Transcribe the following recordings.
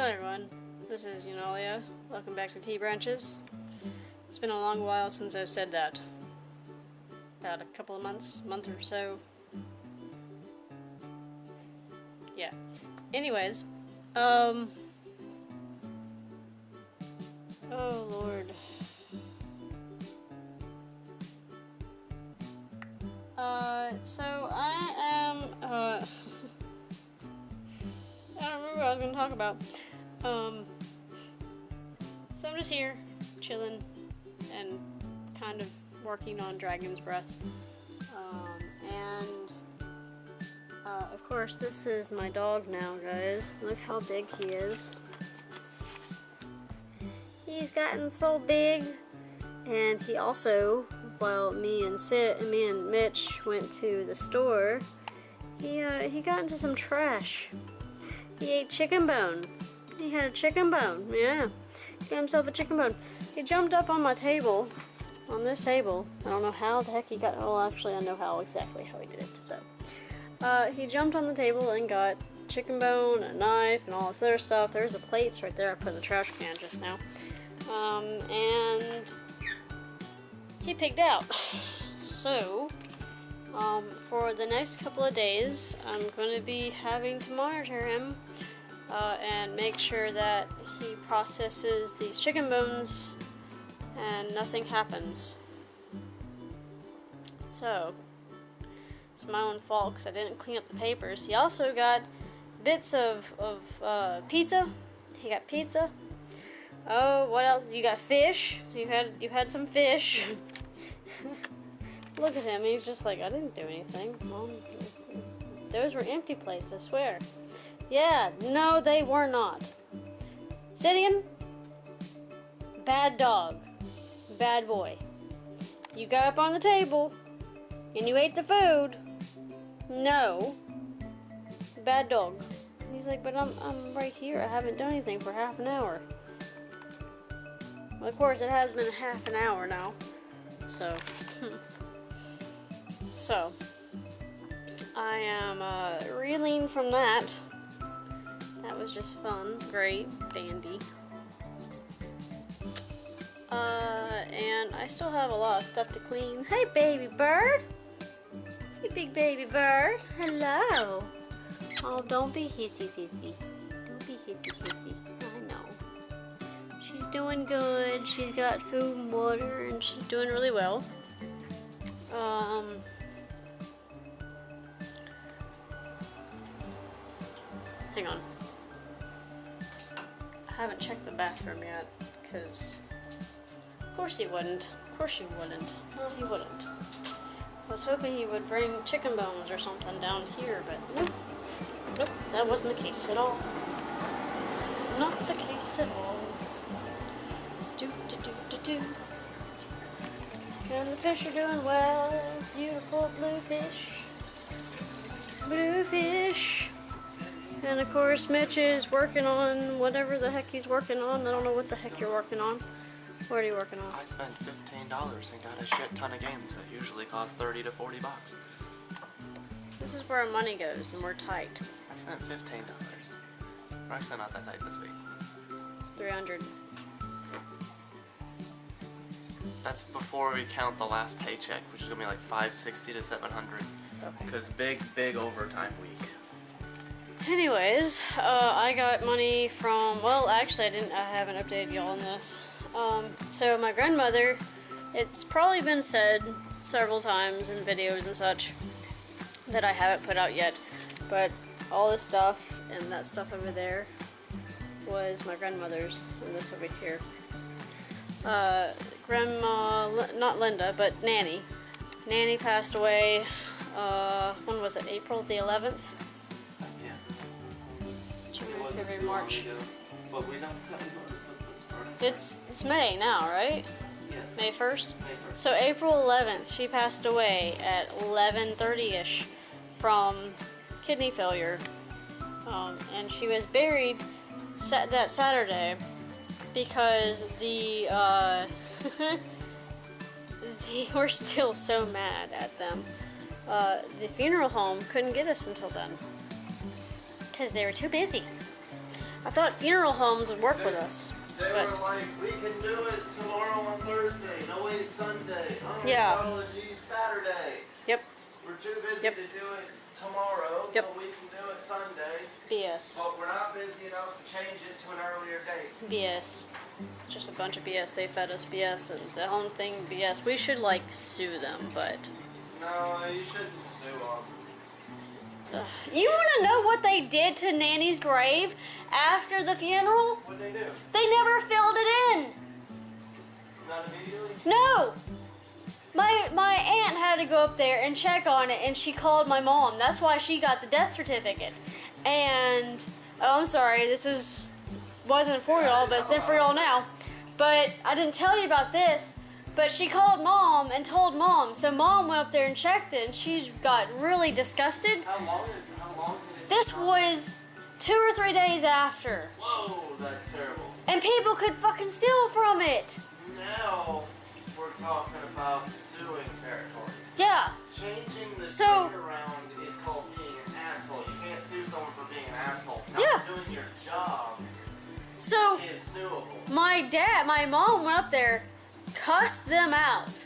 Hello everyone, this is Yuna. Welcome back to Tea Branches. It's been a long while since I've said that. About a couple of months, month or so. Yeah. Anyways, oh lord. So I am, I don't remember what I was going to talk about. So I'm just here, chilling, and kind of working on Dragon's Breath. Of course, this is my dog now, guys. Look how big he is. He's gotten so big, and he also, while me and Mitch went to the store, he got into some trash. He ate chicken bone. He had a chicken bone, yeah. He got himself a chicken bone. He jumped up on my table, on this table. I don't know how the heck he got, well actually I know exactly how he did it, so. He jumped on the table and got chicken bone, a knife, and all this other stuff. There's the plates right there I put in the trash can just now. And he pigged out. So, for the next couple of days, I'm going to be having to monitor him and make sure that he processes these chicken bones and nothing happens. So, it's my own fault because I didn't clean up the papers. He also got bits of pizza. He got pizza. Oh, what else? You got fish. You had some fish. Look at him. He's just like, I didn't do anything. Mom, those were empty plates, I swear. Yeah, no, they were not. Sidian, bad dog, bad boy. You got up on the table and you ate the food. No, bad dog. He's like, but I'm right here. I haven't done anything for half an hour. Well, of course, it has been half an hour now. So, so I am reeling from that. That was just fun, great, dandy. And I still have a lot of stuff to clean. Hey, baby bird. Hey, big baby bird. Hello. Oh, don't be hissy-fissy. Don't be hissy-fissy. I know. She's doing good. She's got food and water, and she's doing really well. Hang on. I haven't checked the bathroom yet, because of course he wouldn't. Of course you wouldn't. No, he wouldn't. I was hoping he would bring chicken bones or something down here, but nope. Nope, that wasn't the case at all. Not the case at all. Do. And the fish are doing well. Beautiful blue fish. Blue fish. And of course Mitch is working on whatever the heck he's working on. I don't know what the heck you're working on. What are you working on? I spent $15 and got a shit ton of games that usually cost 30 to 40 bucks. This is where our money goes, and we're tight. I spent $15. We're actually not that tight this week. 300. That's before we count the last paycheck, which is gonna be like $560 to $700. Okay. Because big overtime week. Anyways, I got money from, well, actually I haven't updated y'all on this. So my grandmother, it's probably been said several times in videos and such that I haven't put out yet, but all this stuff and that stuff over there was my grandmother's, and this over here. Grandma, not Linda, but Nanny. Nanny passed away, when was it, April the 11th? Yeah. January, February, March. But we don't It's May now, right? Yes. May 1st? May 1st. So April 11th, she passed away at 11:30ish from kidney failure. And she was buried that Saturday because they were still so mad at them. The funeral home couldn't get us until then because they were too busy. I thought funeral homes would work with us. They But- were like, we can do it tomorrow on Thursday. No, wait, Sunday. Oh, Yeah. apologies, Saturday. Yep. We're too busy Yep. to do it tomorrow, Yep. but we can do it Sunday. BS. But we're not busy enough to change it to an earlier date. BS. It's just a bunch of BS. They fed us BS, and the whole thing BS. We should like sue them, but No, you shouldn't sue them. you want to know what they did to Nanny's grave after the funeral? What'd they do? They never filled it in. Not immediately? No. My aunt had to go up there and check on it, and she called my mom. That's why she got the death certificate. And I'm sorry, wasn't for y'all, but it's in for y'all now. But I didn't tell you about this. But she called mom and told mom. So mom went up there and checked it, and she got really disgusted. How long did it This take? was 2 or 3 days after, Whoa, that's terrible. and people could fucking steal from it. Now we're talking about suing territory. Yeah. Changing the So- thing around is called being an asshole. You can't sue someone for being an asshole. Not Yeah. doing your job So is suable. my mom went up there, cussed them out,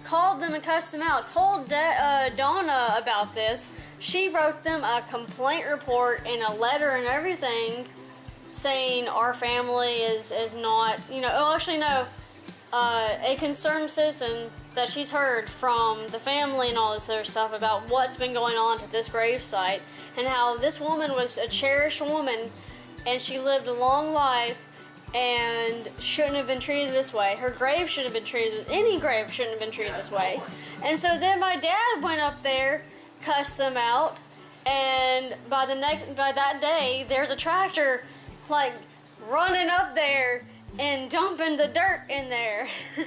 called them and cussed them out, told Donna about this. She wrote them a complaint report and a letter and everything saying our family is not, a concerned citizen that she's heard from the family and all this other stuff about what's been going on to this gravesite and how this woman was a cherished woman and she lived a long life and shouldn't have been treated this way. Her grave shouldn't have been treated, any grave shouldn't have been treated this way. And so then my dad went up there, cussed them out, and by that day, there's a tractor like running up there and dumping the dirt in there. Yeah,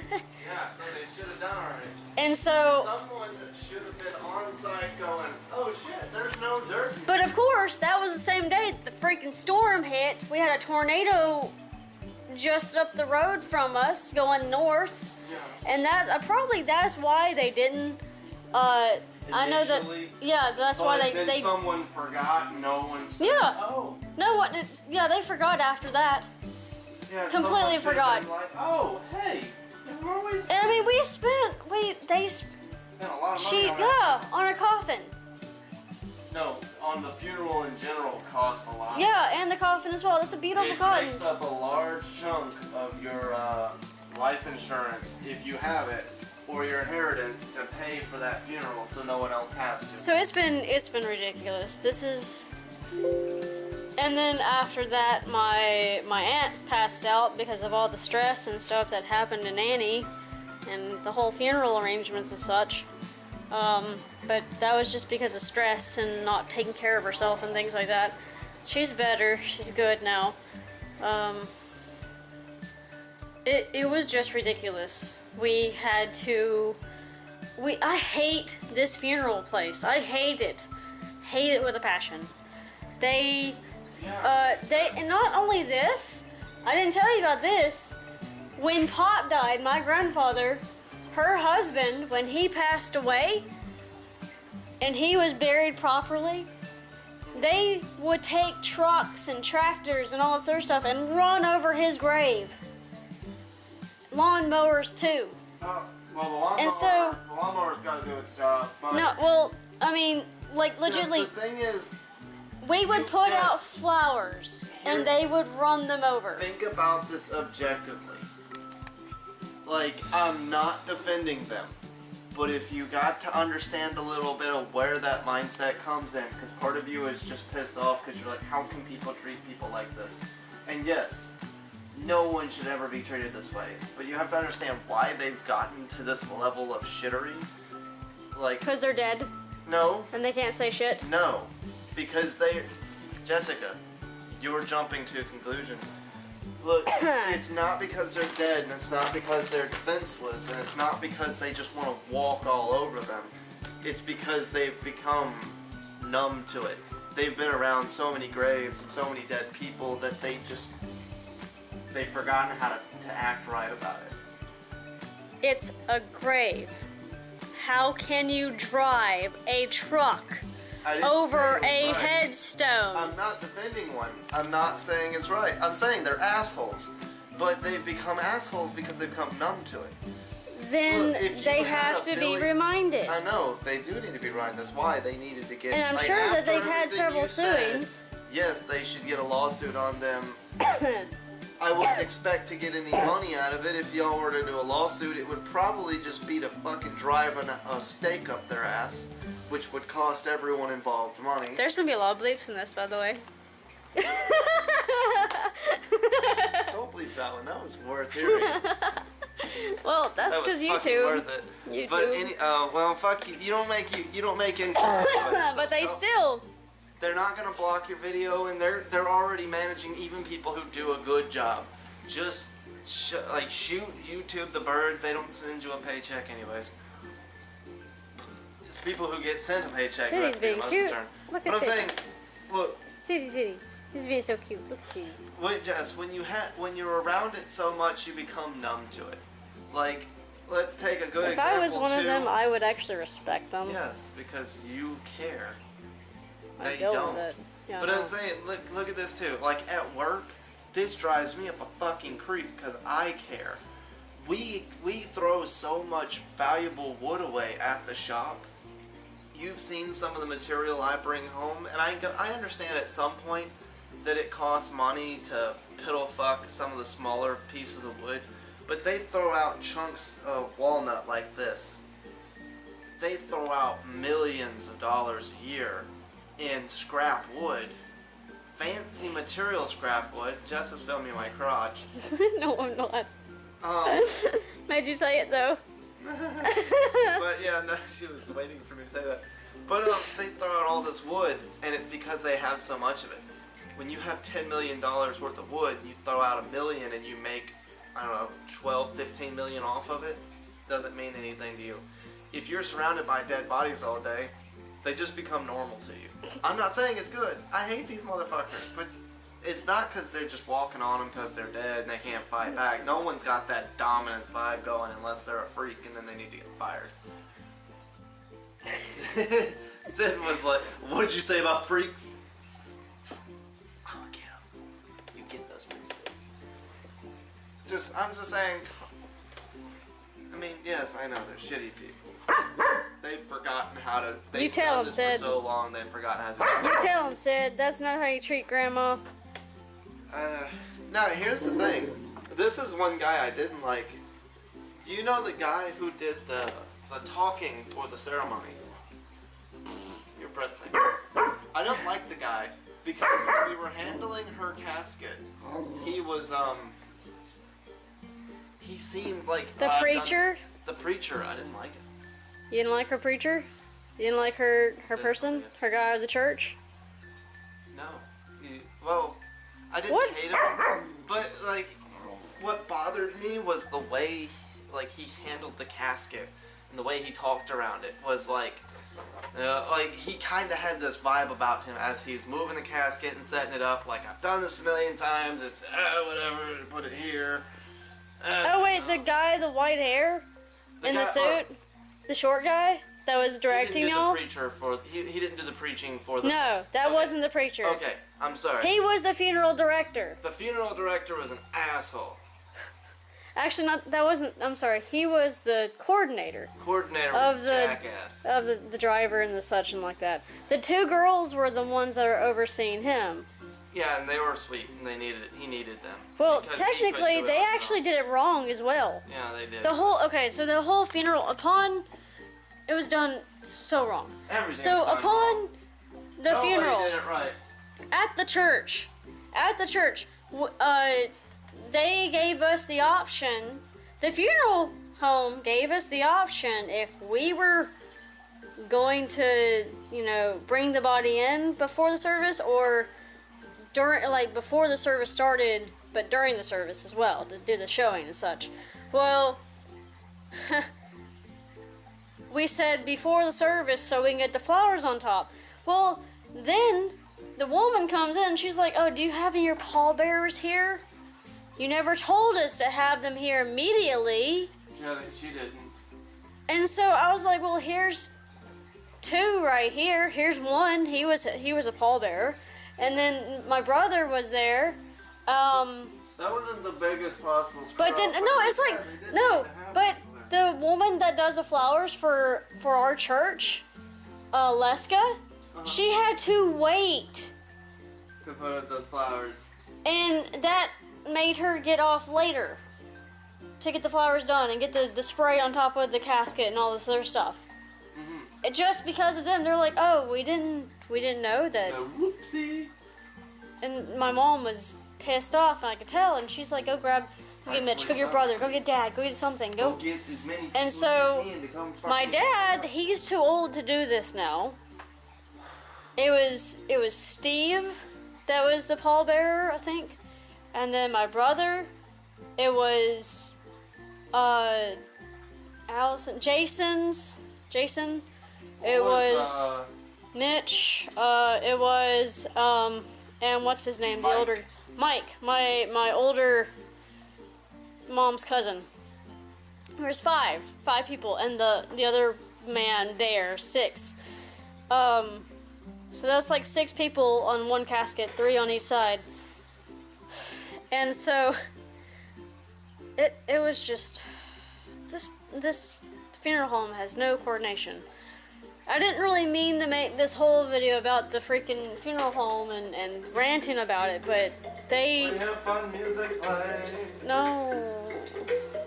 so they should have done already. And so, Someone should have been on site going, oh shit, there's no dirt. but of course, that was the same day that the freaking storm hit. We had a tornado just up the road from us going north. Yeah. And that's why they didn't. I know that. Initially, Yeah, that's why then they. someone forgot. No one said, Yeah. oh. No one. Yeah, they forgot after that. Yeah, Completely someone should have forgot. been like, oh, hey, we're always And I mean, they spent a lot of she money on that. yeah on a coffin. No, on the funeral in general cost a lot. Yeah, and the coffin as well. That's a beautiful It coffin. takes up a large chunk of your life insurance, if you have it, or your inheritance to pay for that funeral, so no one else has to. So it's been ridiculous. This is. And then after that, my aunt passed out because of all the stress and stuff that happened to Nanny, and the whole funeral arrangements and such. But that was just because of stress and not taking care of herself and things like that. She's better. She's good now. It was just ridiculous. We had to. I hate this funeral place. I hate it. Hate it with a passion. They and not only this, I didn't tell you about this. When Pop died, my grandfather, her husband, when he passed away, and he was buried properly, they would take trucks and tractors and all this other stuff and run over his grave. Lawnmowers too. Well, the lawnmower, And so- the lawnmower's got to do its job. But No, well, I mean, like just legitimately, the thing is, we would put out Yes. flowers and they would run them over. think about this objectively. Like, I'm not defending them, but if you got to understand a little bit of where that mindset comes in, because part of you is just pissed off because you're like, how can people treat people like this? And yes, no one should ever be treated this way, but you have to understand why they've gotten to this level of shittery. Like, Because they're dead no, and they can't say shit. no, because Jessica, you're jumping to conclusions. Look, it's not because they're dead, and it's not because they're defenseless, and it's not because they just want to walk all over them. It's because they've become numb to it. They've been around so many graves and so many dead people that they've forgotten how to act right about it. It's a grave. How can you drive a truck over a right. headstone. I'm not defending one. I'm not saying it's right. I'm saying they're assholes. But they've become assholes because they've become numb to it. Then Look, if you they had have a to billion- be reminded. I know, they do need to be reminded. That's why they needed to get... And I'm like, sure that after they've had everything several you said, suings. Yes, they should get a lawsuit on them. I wouldn't expect to get any money out of it. If y'all were to do a lawsuit, it would probably just be to fucking drive a stake up their ass, which would cost everyone involved money. There's gonna be a lot of bleeps in this, by the way. Don't believe that one. That was worth hearing. Well, that's That was because fucking YouTube. worth it. YouTube. But well, fuck you. You don't make income. But they still. They're not gonna block your video, and they're already managing even people who do a good job. Just shoot YouTube the bird. They don't send you a paycheck anyways. It's people who get sent a paycheck who have to be the most concerned. Look But at I'm saying, look. City. He's being so cute. Look at City. Wait, Jess, when you're around it so much, you become numb to it. Like, let's take a good If example. I was one of them, I would actually respect them. Yes, because you care. I They deal don't. with it. Yeah, But I know. I'm saying, look at this too. Like at work, this drives me up a fucking creep because I care. We throw so much valuable wood away at the shop. You've seen some of the material I bring home, and I understand at some point that it costs money to piddle fuck some of the smaller pieces of wood, but they throw out chunks of walnut like this. They throw out millions of dollars a year in scrap wood. Fancy material scrap wood. Jess is filming my crotch. No, I'm not. Um, Made you say it though. but yeah, no, she was waiting for me to say that. But they throw out all this wood, and it's because they have so much of it. When you have $10 million worth of wood, you throw out $1 million and you make, I don't know, 12, 15 million off of it, doesn't mean anything to you. If you're surrounded by dead bodies all day, they just become normal to you. I'm not saying it's good. I hate these motherfuckers, but it's not because they're just walking on them because they're dead and they can't fight back. No one's got that dominance vibe going unless they're a freak and then they need to get fired. Sid was like, what'd you say about freaks? I'm gonna get them. You get those freaks. I'm just saying, I mean, yes, I know they're shitty people. They've forgotten how to, they've done this for so long, they've forgotten how to do it. You tell him, Sid. That's not how you treat Grandma. Now, here's the thing. This is one guy I didn't like. Do you know the guy who did the talking for the ceremony? Your breath thing. I don't like the guy because when we were handling her casket, he was he seemed like The preacher? The preacher. I didn't like it. You didn't like her preacher? You didn't like her person? Her guy of the church? No. Well, I didn't What? hate him, but like, what bothered me was the way like he handled the casket and the way he talked around it was like he kind of had this vibe about him as he's moving the casket and setting it up. Like, I've done this a million times. It's whatever. Put it here. Oh wait, the guy, the white hair in the suit, the short guy that was directing y'all. He didn't do the preaching for the. No, that Okay. wasn't the preacher. Okay, I'm sorry. He was the funeral director. The funeral director was an asshole. Actually, not that wasn't. I'm sorry. He was the coordinator Coordinator of was the a jackass. of the driver and the such and like that. The two girls were the ones that are overseeing him. Yeah, and they were sweet, and he needed them. Well, Because he couldn't technically, do it they on his actually own. did it wrong as well. Yeah, they did. So the whole funeral it was done so wrong. Everything's So done upon wrong. the Nobody funeral did it right. at the church, they gave us the option. The funeral home gave us the option if we were going to, bring the body in before the service or before the service started, but during the service as well to do the showing and such. Well, we said before the service so we can get the flowers on top. Well, then the woman comes in and she's like, "Oh, do you have any of your pallbearers here? You never told us to have them here immediately." Yeah, she didn't. And so I was like, "Well, here's two right here. Here's one. He was a pallbearer, and then my brother was there. That wasn't the biggest possible sprout. But then no, it's like no. But the woman that does the flowers for our church, Leska, she had to wait to put up those flowers, and that made her get off later to get the flowers done and get the spray on top of the casket and all this other stuff. It, just because of them, they're like, oh, we didn't know that. Whoopsie. And my mom was pissed off, and I could tell. And she's like, go get Mitch, go get your brother, go get Dad, go get something, go. Get as many And so to come my dad, he's too old to do this now. It was Steve that was the pallbearer, I think, and then my brother. It was Jason. It was Mitch. It was and what's his name? Mike. The older Mike, my older mom's cousin. There's five people, and the other man there, 6. So that's like 6 people on one casket, 3 on each side. And so it was just this funeral home has no coordination. I didn't really mean to make this whole video about the freaking funeral home and ranting about it, but they... We have fun music playing. No.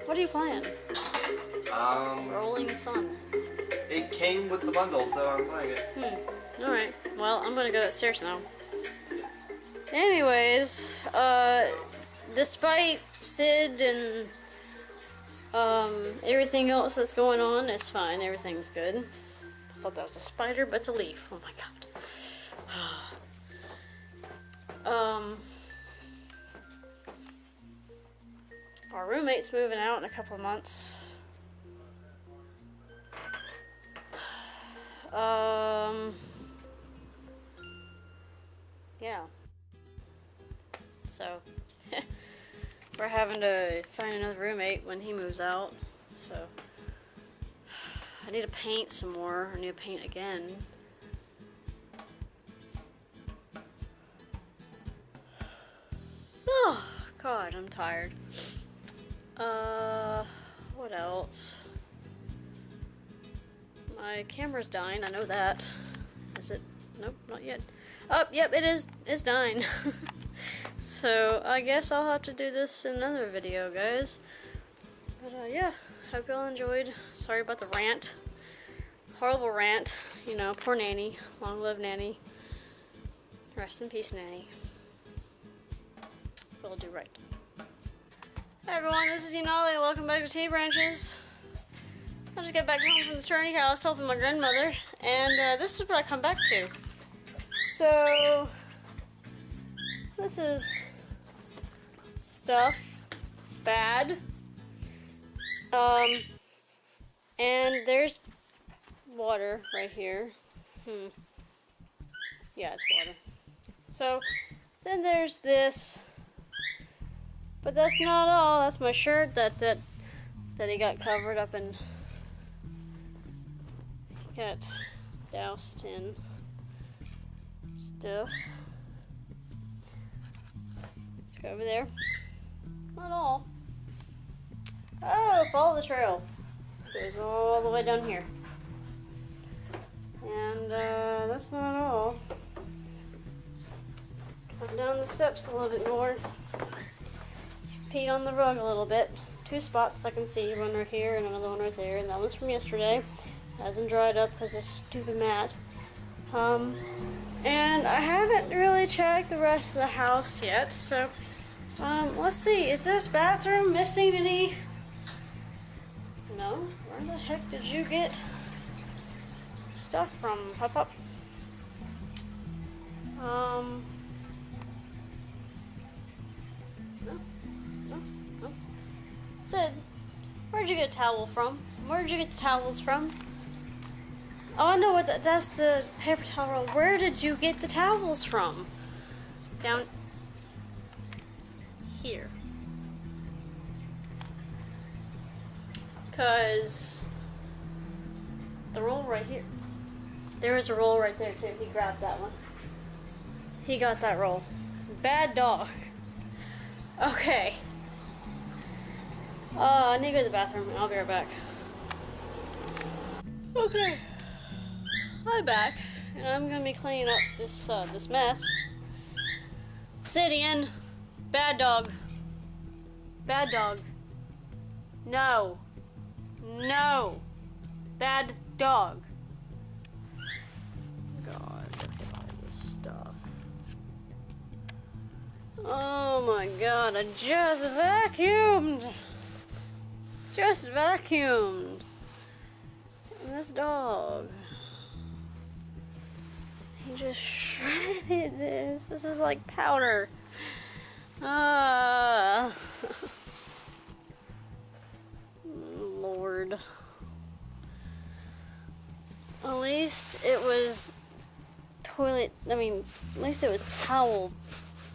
What are you playing? Rolling Sun. It came with the bundle, so I'm playing it. Alright. Well, I'm gonna go upstairs now. Anyways, despite Sid and everything else that's going on, it's fine. Everything's good. I thought that was a spider, but it's a leaf. Oh my god. Our roommate's moving out in a couple of months. Yeah. So, we're having to find another roommate when he moves out. So, I need to paint some more. I need to paint again. Oh, God, I'm tired. What else? My camera's dying, I know that. Is it? Nope, not yet. Oh, yep, it is. It's dying. So, I guess I'll have to do this in another video, guys. But, yeah, hope y'all enjoyed. Sorry about the rant. Horrible rant. You know, poor Nanny. Long live Nanny. Rest in peace, Nanny. We'll do right. Hi everyone, this is Yuna, and welcome back to T Branches. I just got back home from the fraternity house helping my grandmother, and this is what I come back to. So, this is stuff, bad, and there's water right here. Yeah, it's water. So, then there's this, but that's not all. That's my shirt that he got covered up in, got doused in stuff. Let's go over there. It's not all. Oh, follow the trail. It goes all the way down here. And that's not all. Come down the steps a little bit more. Peed on the rug a little bit. 2 spots I can see, one right here and another one right there, and that was from yesterday. Hasn't dried up because of stupid mat. And I haven't really checked the rest of the house yet, so let's see. Is this bathroom missing any? No. Where the heck did you get stuff from, Pop? No. Sid, where'd you get a towel from? Where'd you get the towels from? Oh, I know what that's the paper towel roll. Where did you get the towels from? Down here. 'Cause the roll right here. There was a roll right there too. He grabbed that one. He got that roll. Bad dog. Okay. I need to go to the bathroom. I'll be right back. Okay. I'm back, and I'm gonna be cleaning up this mess. Sidian, bad dog. Bad dog. No. No. Bad dog. God, look at all this stuff. Oh my god, I just vacuumed. Just vacuumed. And this dog. He just shredded this. This is like powder. Lord. At least it was at least it was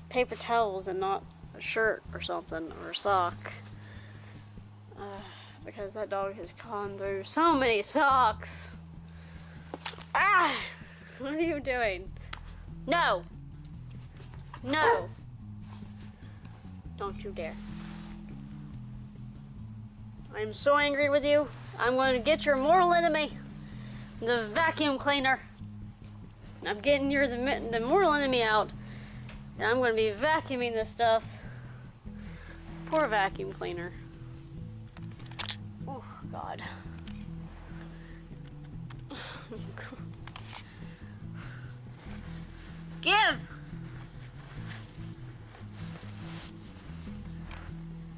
paper towels and not a shirt or something, or a sock. Because that dog has gone through so many socks. Ah! What are you doing? No! No! Don't you dare. I'm so angry with you. I'm going to get your mortal enemy, the vacuum cleaner. I'm getting the mortal enemy out, and I'm going to be vacuuming this stuff. Poor vacuum cleaner. Oh, God. Give!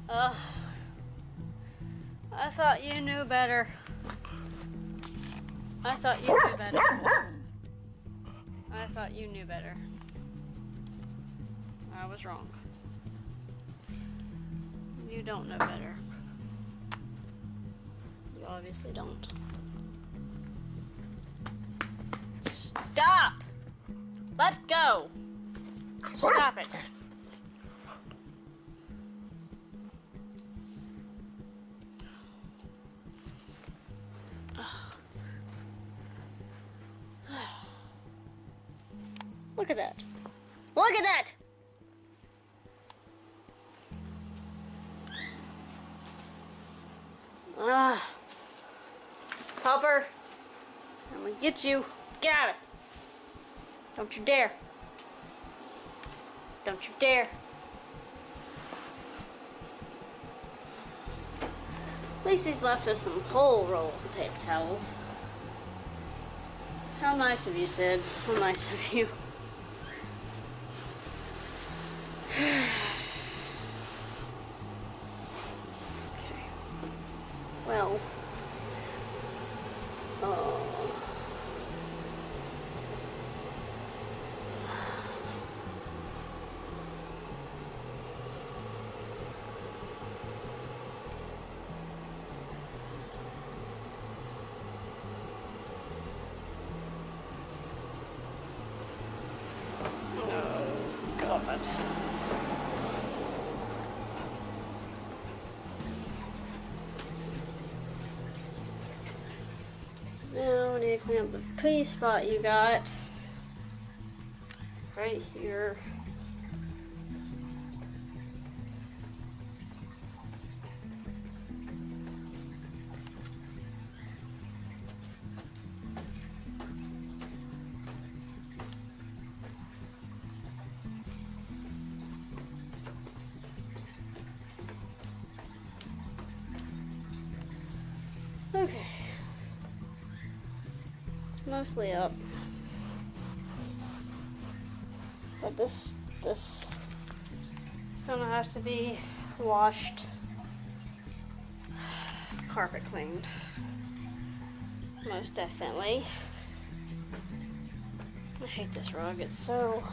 I thought you knew better. I thought you knew better. I thought you knew better. I was wrong. You don't know better. You obviously don't. Stop! Let go! Stop it. Look at that. Look at that! Hopper, I'm gonna get you. Get out of it. Don't you dare. Don't you dare. At least he's left us some whole rolls of paper towels. How nice of you, Sid. How nice of you. Okay. Well. God. Now we need to clean up the pee spot you got. Right here. Okay. It's mostly up. But this is gonna have to be washed, carpet cleaned. Most definitely. I hate this rug. It's not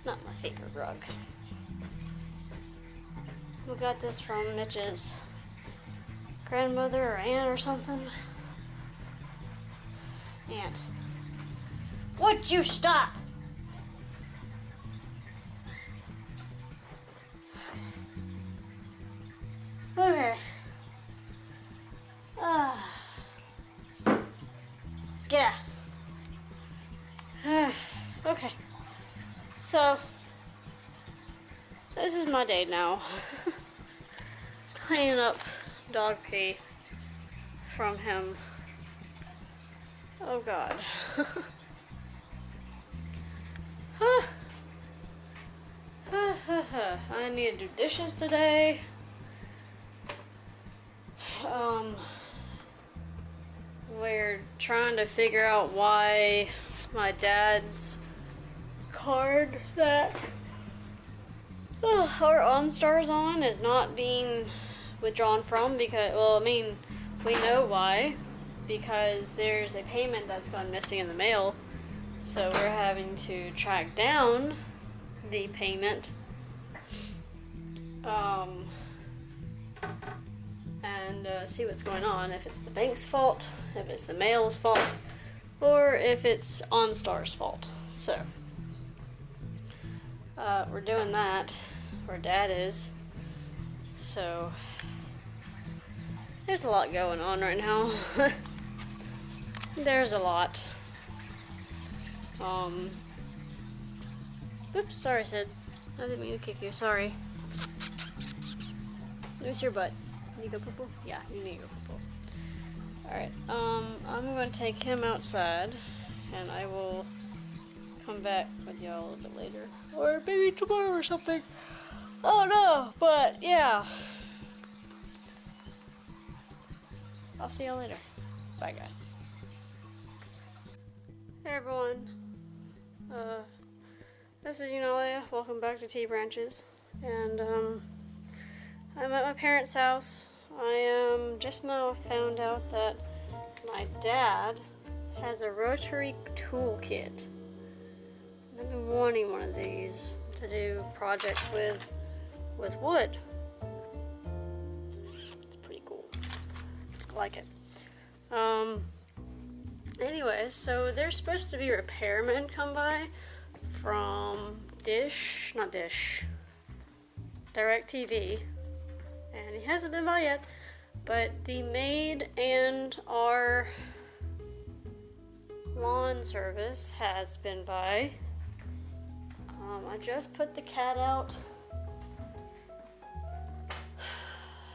my favorite rug. We got this from Mitch's grandmother or aunt or something. Aunt. Would you stop? Okay. So, this is my day now. Cleaning up dog pee from him. Oh God. I need to do dishes today. We're trying to figure out why my dad's card that our OnStar's on is not being withdrawn from, because, well, I mean, we know why, because there's a payment that's gone missing in the mail, so we're having to track down the payment, and see what's going on, if it's the bank's fault, if it's the mail's fault, or if it's OnStar's fault. So we're doing that, or Dad is. So there's a lot going on right now. There's a lot. Oops, sorry, Sid. I didn't mean to kick you, sorry. Where's your butt? You go poo-poo? Yeah, you need to go poo-poo. Alright, I'm going to take him outside, and I will come back with y'all a little bit later. Or maybe tomorrow or something. Oh no, but yeah. I'll see y'all later. Bye, guys. Hey everyone. This is Yuna. Welcome back to T Branches. And I'm at my parents' house. I just now found out that my dad has a rotary toolkit. I've been wanting one of these to do projects with wood. It's pretty cool. I like it. Anyways, so there's supposed to be repairmen come by from DirecTV, and he hasn't been by yet, but the maid and our lawn service has been by. I just put the cat out.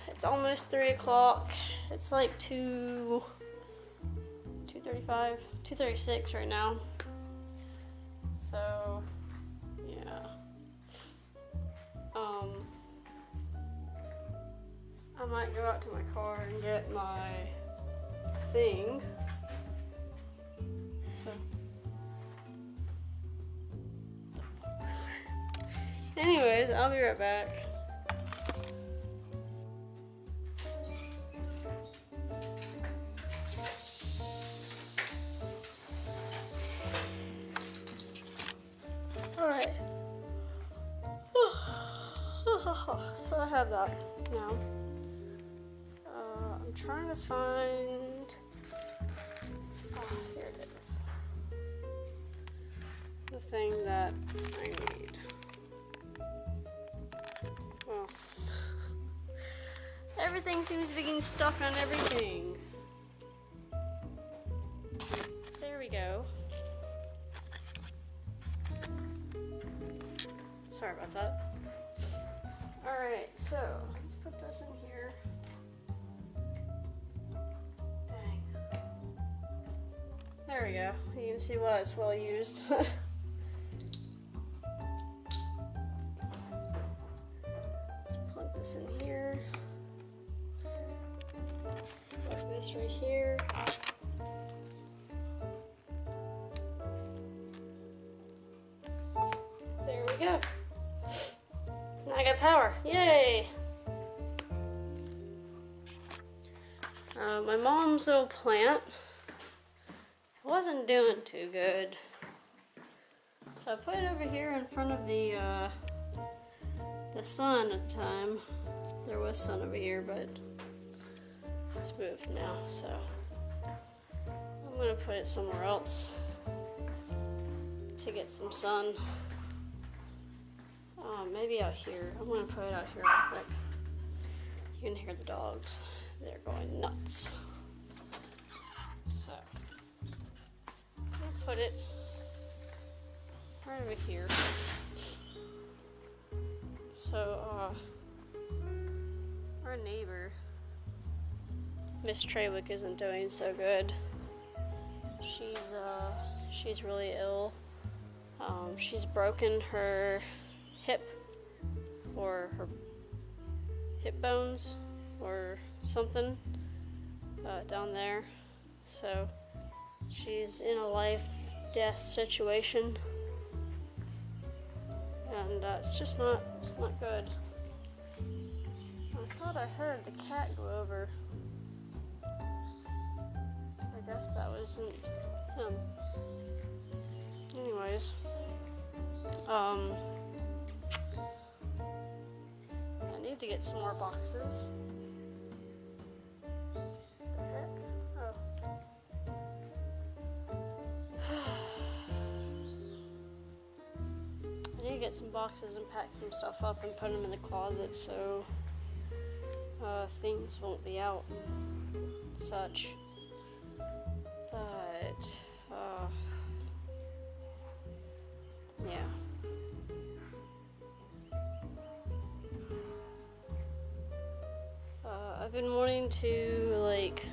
It's almost 3 o'clock. It's like 2:35, 2:36 right now. So, yeah. I might go out to my car and get my thing. So. Anyways, I'll be right back. Alright. So I have that now. I'm trying to find... Oh, here it is. The thing that I need. Well, everything seems to be getting stuck on everything. There we go. Sorry about that. Alright, so let's put this in here. Dang. There we go. You can see why it's well used. Plug this in here. Plug this right here. There we go. Now I got power. Yay! My mom's little plant wasn't doing too good. So I put it over here in front of the sun at the time. There was sun over here, but it's moved now, so I'm gonna put it somewhere else to get some sun. Maybe out here. I'm gonna put it out here real quick. You can hear the dogs. They're going nuts. So I'm gonna put it right over here. So, our neighbor, Miss Trawick, isn't doing so good. She's really ill. She's broken her hip, or her hip bones, or something, down there. So, she's in a life-death situation. And it's not good. I thought I heard the cat go over. I guess that wasn't him. Anyways, I need to get some more boxes. The heck? Oh. I need to get some boxes and pack some stuff up and put them in the closet so things won't be out and such. But yeah. I've been wanting to like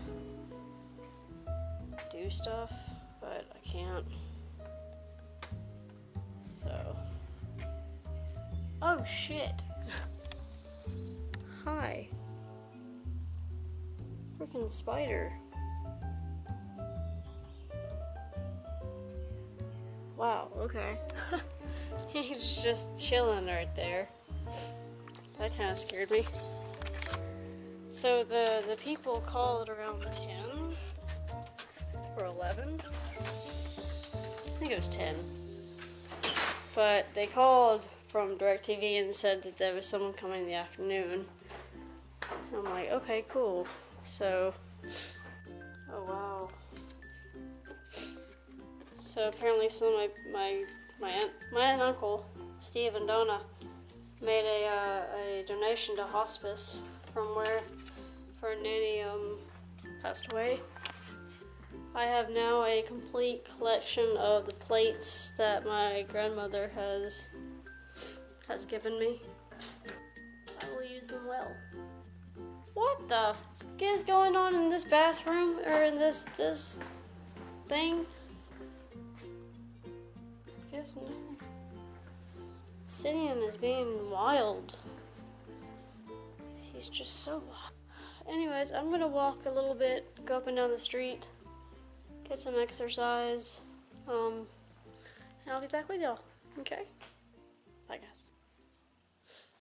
do stuff, but I can't. So. Oh shit. Hi. Freaking spider. Wow, okay. He's just chilling right there. That kind of scared me. So the people called around 10 or 11. I think it was 10. But they called from DirecTV and said that there was someone coming in the afternoon. And I'm like, okay, cool. So, oh wow. So apparently some of my aunt and uncle, Steve and Donna, made a donation to hospice from where her nanny passed away. I have now a complete collection of the plates that my grandmother has given me. I will use them well. What the f*** is going on in this bathroom, or in this thing? I guess nothing. Sidian is being wild. He's just so wild. Anyways, I'm gonna walk a little bit, go up and down the street, get some exercise, and I'll be back with y'all. Okay? Bye, guys.